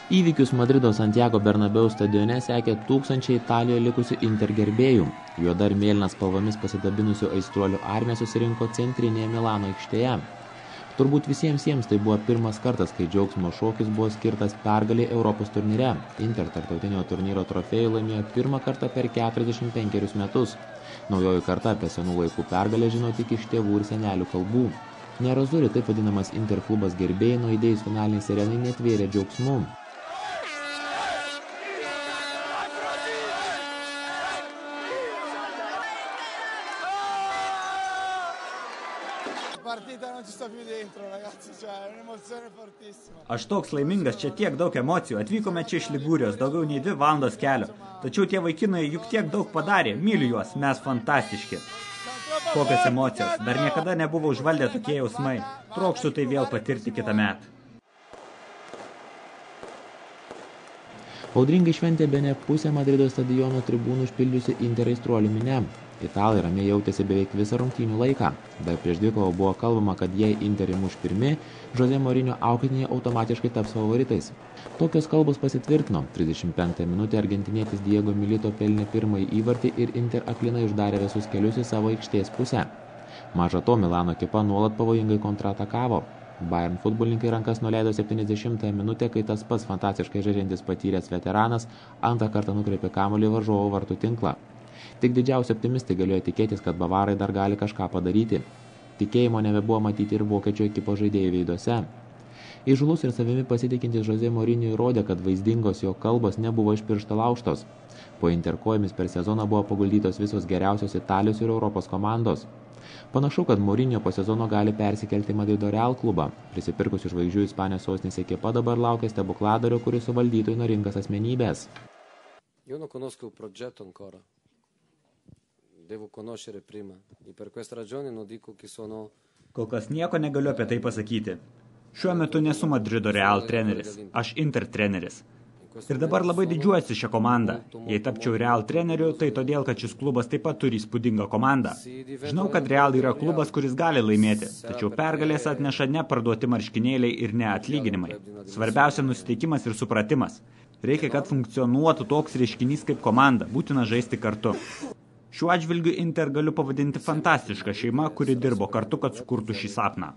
Įvykius Madrido Santiago Bernabeu stadione sekė tūkstančiai Italijoje likusių Inter gerbėjų. Juoda ir mėlynas spalvomis pasidabinusių aistruolių armija susirinko centrinėje Milano aikštėje. Turbūt visiems jiems tai buvo pirmas kartas, kai džiaugsmo šokis buvo skirtas pergalei Europos turnyre. Inter tarptautinio turnyro trofėjų laimėjo pirmą kartą per 45 metus. Naujoji karta apie senų laikų pergalę žino tik iš tėvų ir senelių kalbų. Nerazzurri, taip vadinamas Inter klubas gerbėjai, nuaidėjus finaliniai sirenai netvėrė džiaugsmu. Aš toks laimingas, čia tiek daug emocijų. Atvykome čia iš Ligūrijos, daugiau nei 2 valandos kelio. Tačiau tie vaikinai juk tiek daug padarė. Myliu juos, mes fantastiški. Kokios emocijos. Dar niekada nebuvo užvaldę tokie jausmai. Trokštu tai vėl patirti kitą metą. Audringai šventė bene pusę Madrido stadiono tribūnų užpildžiusi Inter aistruolių minia. Italai ramiai jautėsi beveik visą rungtynių laiką. Dar prieš dvikovą buvo kalbama, kad jei Inter įmuš pirmi, Jose Mourinho auklėtiniai automatiškai taps favoritais. Tokios kalbos pasitvirtino. 35 minutę argentinietis Diego Milito pelnė pirmąjį įvartį ir Inter aklinai uždarė visus kelius į savo aikštės pusę. Maža to, Milano ekipa nuolat pavojingai kontratakavo. Bayern futbolininkai rankas nuleido 70 minutę, kai tas pats fantastiškai žaidžiantis patyręs veteranas antrą kartą nukreipė kamuolį į varžovo vartų tinklą. Tik didžiausi optimistai galėjo tikėtis, kad bavarai dar gali kažką padaryti. Tikėjimo nebebuvo matyti ir vokiečių ekipos žaidėjų veiduose. Įžūlus ir savimi pasitikintis Jose Mourinho įrodė, kad vaizdingos jo kalbos nebuvo iš piršto laužtos. Po Inter kojomis per sezoną buvo paguldytos visos geriausios Italijos ir Europos komandos. Panašu, kad Mourinho po sezono gali persikelti Madrido Real klubą. Prisipirkusių žvaigždžių Ispanijos sostinės ekipa dabar laukia stebukladario, kuris suvaldytų įnoringas asmenybės. Kol kas nieko negaliu apie tai pasakyti. Šiuo metu nesu Madrido Real treneris, aš Inter treneris. Ir dabar labai didžiuojuosi šią komandą. Jei tapčiau Real treneriu, tai todėl, kad šis klubas taip pat turi įspūdingą komandą. Žinau, kad Real yra klubas, kuris gali laimėti, tačiau pergalės atneša ne parduoti marškinėliai ir ne atlyginimai. Svarbiausia nusiteikimas ir supratimas. Reikia, kad funkcionuotų toks reiškinys kaip komanda, būtina žaisti kartu. Šiuo atžvilgiu Inter galiu pavadinti fantastišką šeimą, kuri dirbo kartu, kad sukurtų šį sapną.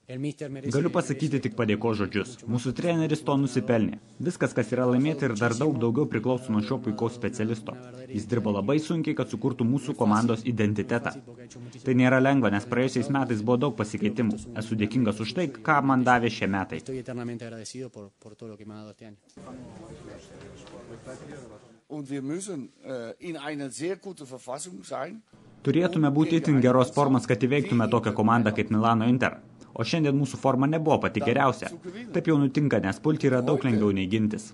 Galiu pasakyti tik padėkos žodžius. Mūsų treneris to nusipelnė. Viskas, kas yra laimėti ir dar daugiau priklauso nuo šio puikaus specialisto. Jis dirbo labai sunkiai, kad sukurtų mūsų komandos identitetą. Tai nėra lengva, nes praėjusiais metais buvo daug pasikeitimų. Esu dėkingas už tai, ką man davė šie metai. Turėtume būti itin geros formos, kad įveiktume tokią komandą kaip Milano Inter. O šiandien mūsų forma nebuvo pati geriausia. Taip jau nutinka, nes pulti yra daug lengviau nei gintis.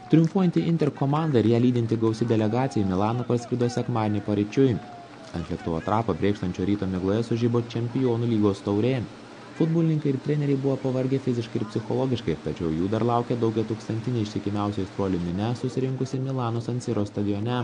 Triumfuojanti Inter komanda ir ją lydinti gausi delegacija į Milaną parskrido sekmadienį paryčiui. Ant lėktuvo trapo brėkštančio ryto migloje sužibo Čempionų lygos taurė. Futbolininkai ir treneriai buvo pavargę fiziškai ir psichologiškai, tačiau jų dar laukia daugiatūkstantinė ištikimiausia aistruolių minia susirinkusi Milano San Siro stadione.